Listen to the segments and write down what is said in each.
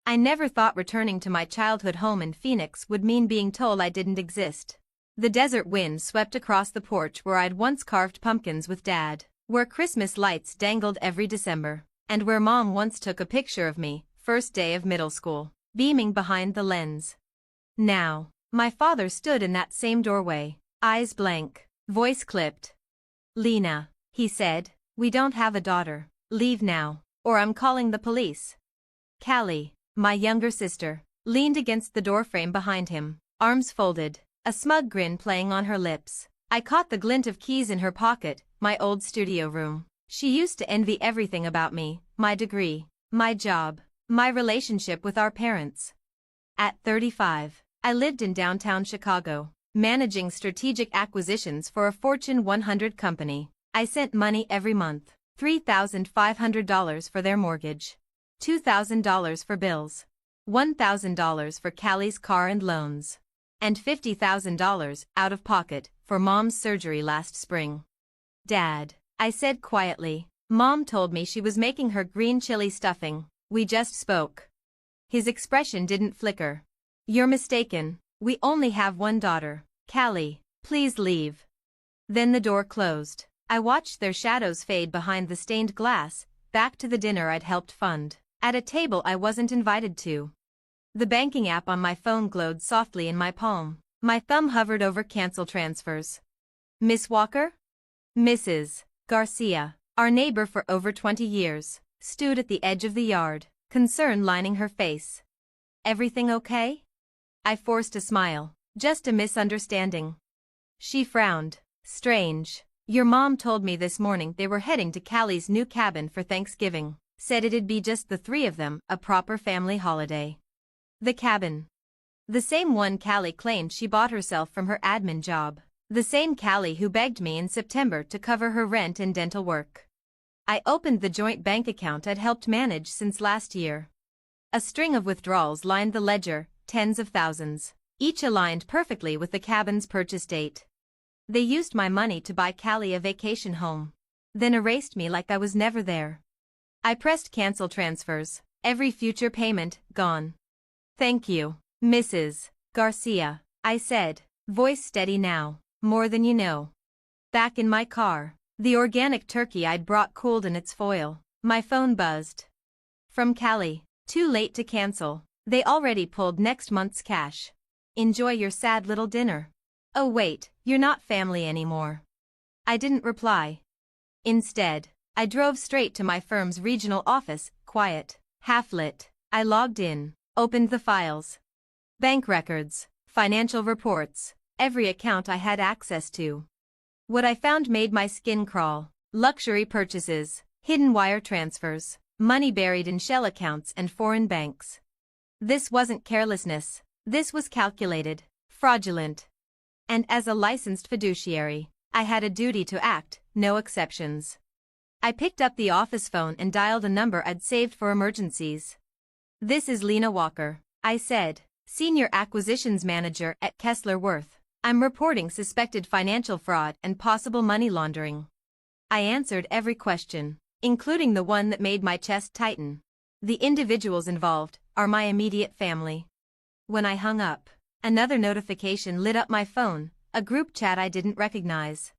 I never thought returning to my childhood home in Phoenix would mean being told I didn't exist. The desert wind swept across the porch where I'd once carved pumpkins with Dad, where Christmas lights dangled every December, and where Mom once took a picture of me, first day of middle school, beaming behind the lens. Now, my father stood in that same doorway, eyes blank, voice clipped. "Lena," he said, "we don't have a daughter. Leave now, or I'm calling the police." Callie, my younger sister, leaned against the doorframe behind him, arms folded, a smug grin playing on her lips. I caught the glint of keys in her pocket, my old studio room. She used to envy everything about me, my degree, my job, my relationship with our parents. At 35, I lived in downtown Chicago, managing strategic acquisitions for a Fortune 100 company. I sent money every month, $3,500 for their mortgage, $2,000 for bills, $1,000 for Callie's car and loans, and $50,000 out of pocket for Mom's surgery last spring. "Dad," I said quietly, "Mom told me she was making her green chili stuffing. We just spoke." His expression didn't flicker. "You're mistaken. We only have one daughter. Callie, please leave." Then the door closed. I watched their shadows fade behind the stained glass, back to the dinner I'd helped fund, at a table I wasn't invited to. The banking app on my phone glowed softly in my palm. My thumb hovered over cancel transfers. "Miss Walker?" Mrs. Garcia, our neighbor for over 20 years, stood at the edge of the yard, concern lining her face. "Everything okay?" I forced a smile. "Just a misunderstanding." She frowned. "Strange. Your mom told me this morning they were heading to Callie's new cabin for Thanksgiving. Said it'd be just the three of them, a proper family holiday." The cabin. The same one Callie claimed she bought herself from her admin job. The same Callie who begged me in September to cover her rent and dental work. I opened the joint bank account I'd helped manage since last year. A string of withdrawals lined the ledger, tens of thousands, each aligned perfectly with the cabin's purchase date. They used my money to buy Callie a vacation home, then erased me like I was never there. I pressed cancel transfers, every future payment gone. "Thank you, Mrs. Garcia," I said, voice steady now. "More than you know." Back in my car, the organic turkey I'd brought cooled in its foil, my phone buzzed. From Callie. "Too late to cancel. They already pulled next month's cash. Enjoy your sad little dinner." "Oh wait, you're not family anymore." I didn't reply. Instead, I drove straight to my firm's regional office, quiet, half-lit. I logged in, opened the files. Bank records, financial reports, every account I had access to. What I found made my skin crawl. Luxury purchases, hidden wire transfers, money buried in shell accounts and foreign banks. This wasn't carelessness. This was calculated, fraudulent. And as a licensed fiduciary, I had a duty to act, no exceptions. I picked up the office phone and dialed a number I'd saved for emergencies. "This is Lena Walker," I said, "Senior Acquisitions Manager at Kessler Worth. I'm reporting suspected financial fraud and possible money laundering." I answered every question, including the one that made my chest tighten. The individuals involved are my immediate family. When I hung up, another notification lit up my phone, a group chat I didn't recognize.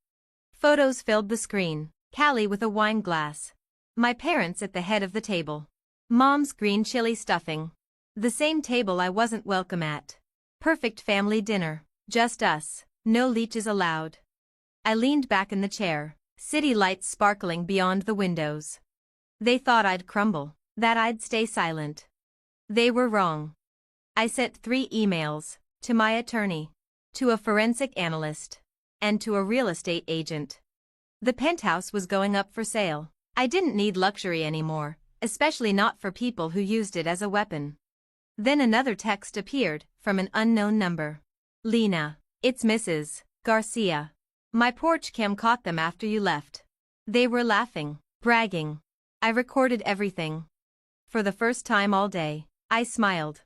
Photos filled the screen. Callie with a wine glass. My parents at the head of the table. Mom's green chili stuffing. The same table I wasn't welcome at. Perfect family dinner. Just us. No leeches allowed. I leaned back in the chair, city lights sparkling beyond the windows. They thought I'd crumble, that I'd stay silent. They were wrong. I sent 3 emails, to my attorney, to a forensic analyst, and to a real estate agent. The penthouse was going up for sale. I didn't need luxury anymore, especially not for people who used it as a weapon. Then another text appeared, from an unknown number. "Lena, it's Mrs. Garcia. My porch cam caught them after you left. They were laughing, bragging. I recorded everything." For the first time all day, I smiled.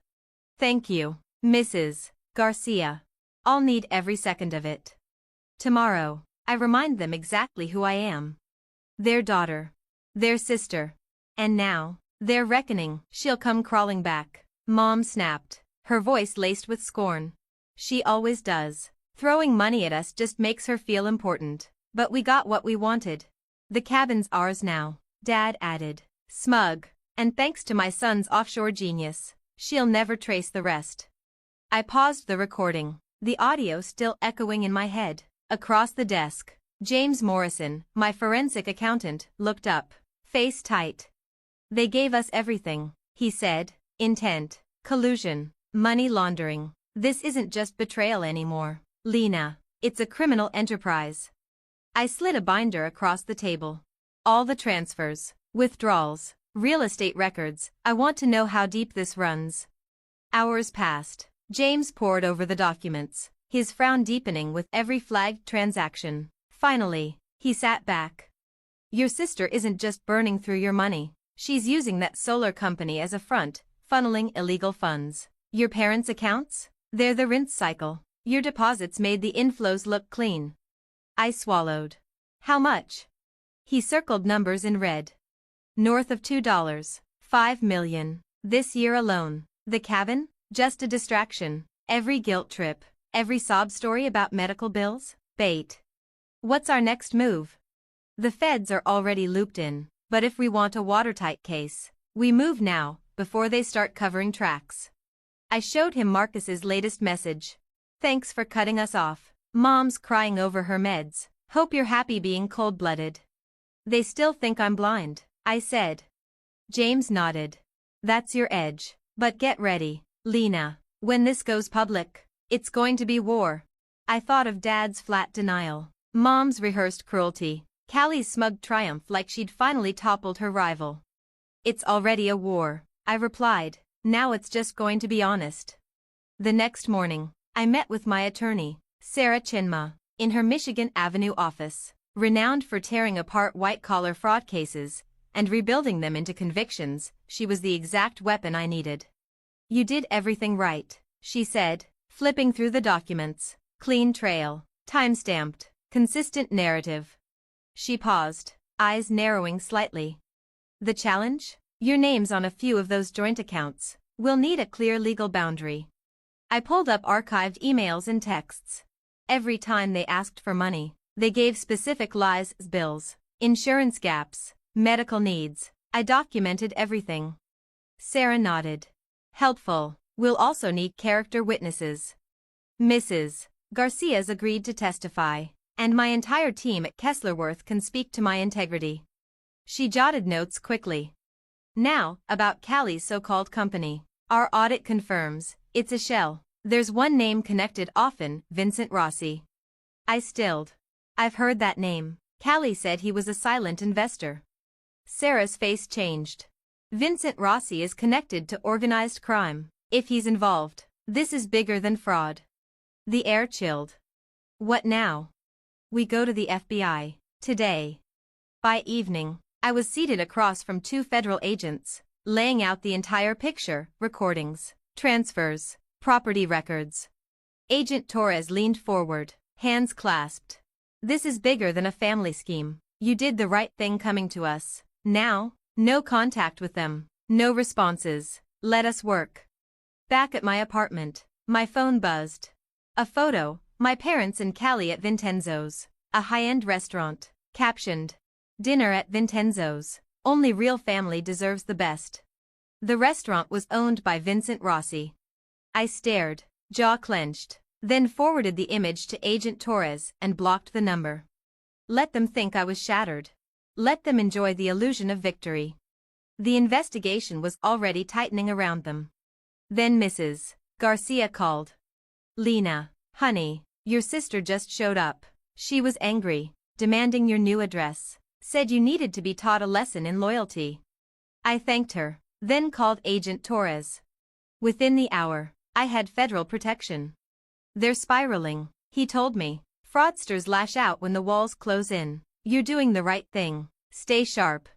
"Thank you, Mrs. Garcia. I'll need every second of it." Tomorrow, I remind them exactly who I am. Their daughter. Their sister. And now, their reckoning. She'll come crawling back. Mom snapped, her voice laced with scorn. She always does. Throwing money at us just makes her feel important. But we got what we wanted. The cabin's ours now, Dad added, smug. And thanks to my son's offshore genius, she'll never trace the rest. I paused the recording, the audio still echoing in my head. Across the desk, James Morrison, my forensic accountant, looked up, face tight. They gave us everything, he said. Intent, collusion, money laundering. This isn't just betrayal anymore, Lena. It's a criminal enterprise. I slid a binder across the table. All the transfers, withdrawals, real estate records. I want to know how deep this runs. Hours passed. James pored over the documents, his frown deepening with every flagged transaction. Finally, he sat back. Your sister isn't just burning through your money. She's using that solar company as a front, funneling illegal funds. Your parents' accounts? They're the rinse cycle. Your deposits made the inflows look clean. I swallowed. How much? He circled numbers in red. North of $2. 5 million. This year alone. The cabin? Just a distraction. Every guilt trip. Every sob story about medical bills? Bait. What's our next move? The feds are already looped in, but if we want a watertight case, we move now, before they start covering tracks. I showed him Marcus's latest message. Thanks for cutting us off. Mom's crying over her meds. Hope you're happy being cold-blooded. They still think I'm blind, I said. James nodded. That's your edge. But get ready, Lena. When this goes public, it's going to be war. I thought of Dad's flat denial, Mom's rehearsed cruelty, Callie's smug triumph like she'd finally toppled her rival. It's already a war, I replied. Now it's just going to be honest. The next morning, I met with my attorney, Sarah Chinma, in her Michigan Avenue office, renowned for tearing apart white-collar fraud cases and rebuilding them into convictions. She was the exact weapon I needed. You did everything right, she said, flipping through the documents. Clean trail, time-stamped, consistent narrative. She paused, eyes narrowing slightly. The challenge? Your name's on a few of those joint accounts. We'll need a clear legal boundary. I pulled up archived emails and texts. Every time they asked for money, they gave specific lies, bills, insurance gaps, medical needs. I documented everything. Sarah nodded. Helpful. We'll also need character witnesses. Mrs. Garcia's agreed to testify, and my entire team at Kesslerworth can speak to my integrity. She jotted notes quickly. Now, about Callie's so-called company. Our audit confirms, it's a shell. There's one name connected often, Vincent Rossi. I stilled. I've heard that name. Callie said he was a silent investor. Sarah's face changed. Vincent Rossi is connected to organized crime. If he's involved, this is bigger than fraud. The air chilled. What now? We go to the FBI, today. By evening, I was seated across from two federal agents, laying out the entire picture, recordings, transfers, property records. Agent Torres leaned forward, hands clasped. This is bigger than a family scheme. You did the right thing coming to us. Now, no contact with them, no responses. Let us work. Back at my apartment, my phone buzzed. A photo, my parents and Callie at Vincenzo's, a high-end restaurant, captioned, "Dinner at Vincenzo's. Only real family deserves the best." The restaurant was owned by Vincent Rossi. I stared, jaw clenched, then forwarded the image to Agent Torres and blocked the number. Let them think I was shattered. Let them enjoy the illusion of victory. The investigation was already tightening around them. Then Mrs. Garcia called. Lena, honey, your sister just showed up. She was angry, demanding your new address. Said you needed to be taught a lesson in loyalty. I thanked her, then called Agent Torres. Within the hour, I had federal protection. They're spiraling, he told me. Fraudsters lash out when the walls close in. You're doing the right thing. Stay sharp.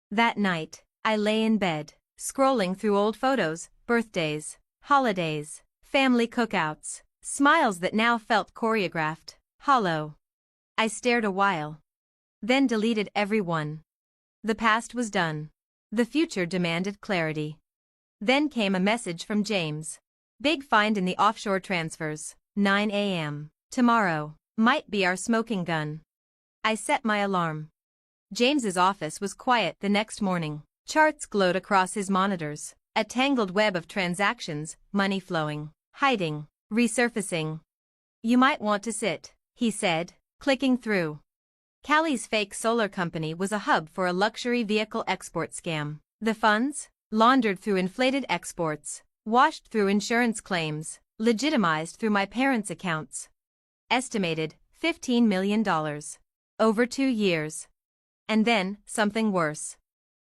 That night, I lay in bed, scrolling through old photos, birthdays, holidays, family cookouts, smiles that now felt choreographed, hollow. I stared a while. Then deleted every one. The past was done. The future demanded clarity. Then came a message from James. Big find in the offshore transfers, 9 a.m. tomorrow. Might be our smoking gun. I set my alarm. James's office was quiet the next morning. Charts glowed across his monitors. A tangled web of transactions, money flowing, hiding, resurfacing. You might want to sit, he said, clicking through. Callie's fake solar company was a hub for a luxury vehicle export scam. The funds, laundered through inflated exports, washed through insurance claims, legitimized through my parents' accounts. Estimated, $15 million. Over 2 years. And then, something worse.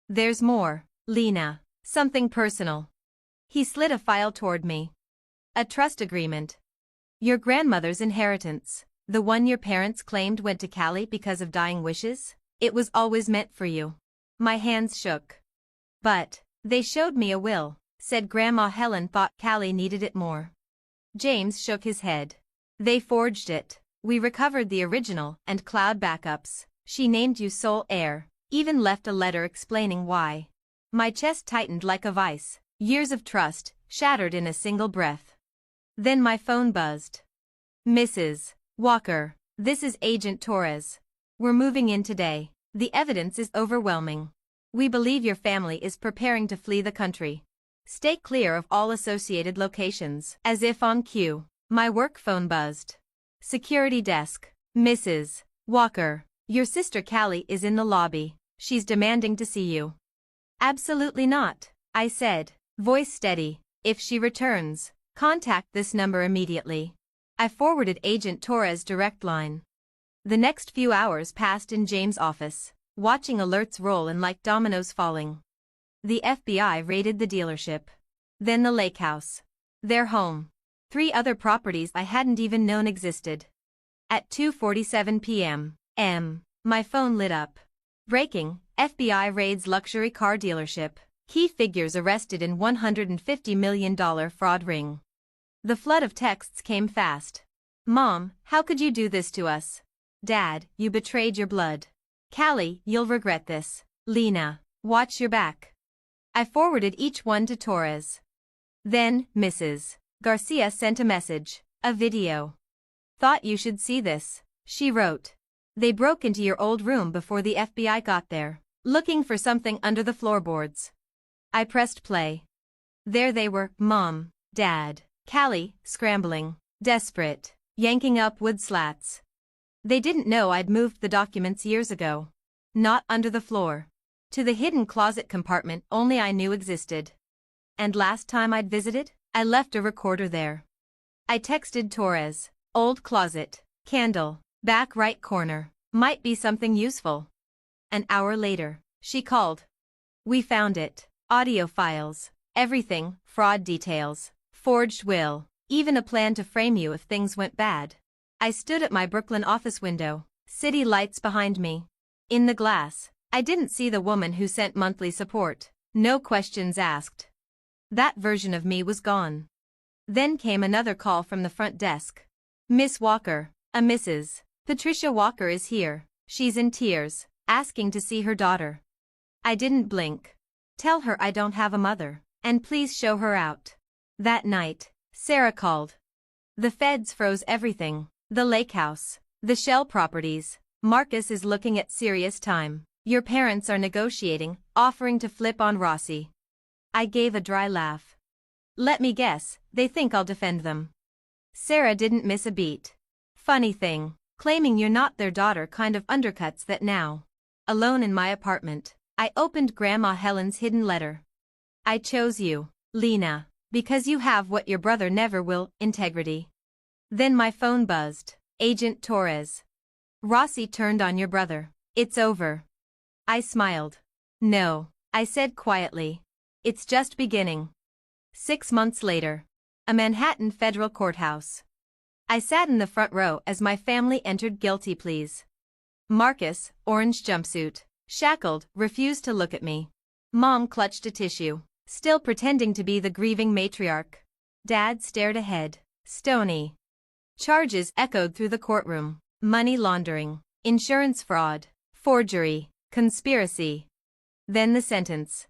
There's more, Lena. Something personal. He slid a file toward me. A trust agreement. Your grandmother's inheritance, the one your parents claimed went to Callie because of dying wishes, it was always meant for you. My hands shook. But, they showed me a will, said Grandma Helen thought Callie needed it more. James shook his head. They forged it. We recovered the original and cloud backups. She named you sole heir, even left a letter explaining why. My chest tightened like a vice. Years of trust, shattered in a single breath. Then my phone buzzed. Mrs. Walker, this is Agent Torres. We're moving in today. The evidence is overwhelming. We believe your family is preparing to flee the country. Stay clear of all associated locations. As if on cue, my work phone buzzed. Security desk. Mrs. Walker, your sister Callie is in the lobby. She's demanding to see you. Absolutely not, I said, voice steady. If she returns, contact this number immediately. I forwarded Agent Torres' direct line. The next few hours passed in James' office, watching alerts roll in like dominoes falling. The FBI raided the dealership. Then the lake house. Their home. 3 other properties I hadn't even known existed. At 2:47 p.m. My phone lit up. Breaking, FBI raids luxury car dealership. Key figures arrested in $150 million fraud ring. The flood of texts came fast. Mom, how could you do this to us? Dad, you betrayed your blood. Callie, you'll regret this. Lena, watch your back. I forwarded each one to Torres. Then, Mrs. Garcia sent a message, a video. Thought you should see this, she wrote. They broke into your old room before the FBI got there, looking for something under the floorboards. I pressed play. There they were, Mom, Dad, Callie, scrambling, desperate, yanking up wood slats. They didn't know I'd moved the documents years ago. Not under the floor. To the hidden closet compartment only I knew existed. And last time I'd visited, I left a recorder there. I texted Torres, old closet, candle, back right corner, might be something useful. An hour later, she called. We found it, audio files, everything, fraud details, forged will, even a plan to frame you if things went bad. I stood at my Brooklyn office window, city lights behind me. In the glass, I didn't see the woman who sent monthly support, no questions asked. That version of me was gone. Then came another call from the front desk. Miss Walker, a Mrs. Patricia Walker is here. She's in tears, asking to see her daughter. I didn't blink. Tell her I don't have a mother, and please show her out. That night, Sarah called. The feds froze everything, the lake house, the shell properties. Marcus is looking at serious time. Your parents are negotiating, offering to flip on Rossi. I gave a dry laugh. Let me guess, they think I'll defend them. Sarah didn't miss a beat. Funny thing, claiming you're not their daughter kind of undercuts that now. Alone in my apartment, I opened Grandma Helen's hidden letter. I chose you, Lena, because you have what your brother never will, integrity. Then my phone buzzed. Agent Torres. Rossi turned on your brother. It's over. I smiled. No, I said quietly. It's just beginning. 6 months later. A Manhattan federal courthouse. I sat in the front row as my family entered guilty pleas. Marcus, orange jumpsuit, shackled, refused to look at me. Mom clutched a tissue, still pretending to be the grieving matriarch. Dad stared ahead, stony. Charges echoed through the courtroom. Money laundering, insurance fraud, forgery, conspiracy. Then the sentence.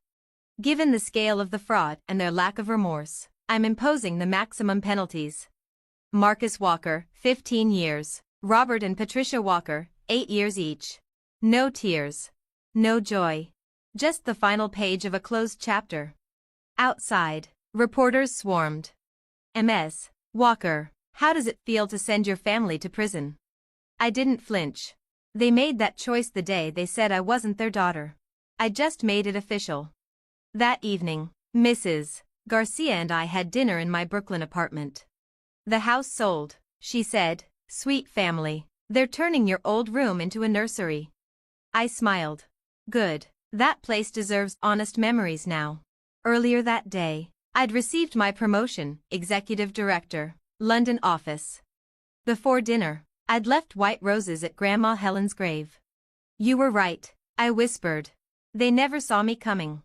Given the scale of the fraud and their lack of remorse, I'm imposing the maximum penalties. Marcus Walker, 15 years. Robert and Patricia Walker, 8 years each. No tears. No joy. Just the final page of a closed chapter. Outside, reporters swarmed. Ms. Walker, how does it feel to send your family to prison? I didn't flinch. They made that choice the day they said I wasn't their daughter. I just made it official. That evening, Mrs. Garcia and I had dinner in my Brooklyn apartment. The house sold, she said. Sweet family. They're turning your old room into a nursery. I smiled. Good. That place deserves honest memories now. Earlier that day, I'd received my promotion, executive director, London office. Before dinner, I'd left white roses at Grandma Helen's grave. You were right, I whispered. They never saw me coming.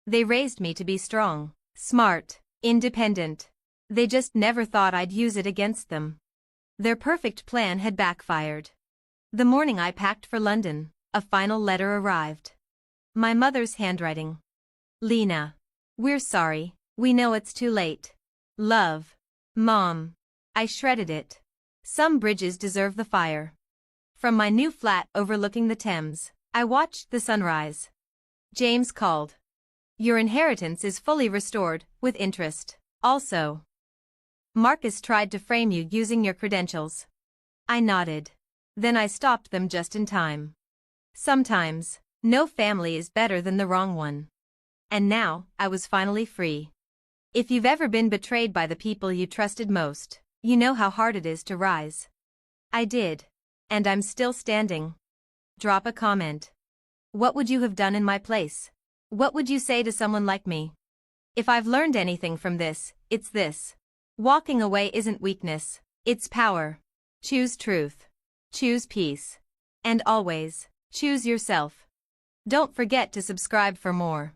They raised me to be strong, smart, independent. They just never thought I'd use it against them. Their perfect plan had backfired. The morning I packed for London, a final letter arrived. My mother's handwriting. Lena. We're sorry, we know it's too late. Love. Mom. I shredded it. Some bridges deserve the fire. From my new flat overlooking the Thames, I watched the sunrise. James called. Your inheritance is fully restored, with interest. Also, Marcus tried to frame you using your credentials. I nodded. Then I stopped them just in time. Sometimes, no family is better than the wrong one. And now, I was finally free. If you've ever been betrayed by the people you trusted most, you know how hard it is to rise. I did. And I'm still standing. Drop a comment. What would you have done in my place? What would you say to someone like me? If I've learned anything from this, it's this. Walking away isn't weakness, it's power. Choose truth. Choose peace. And always, choose yourself. Don't forget to subscribe for more.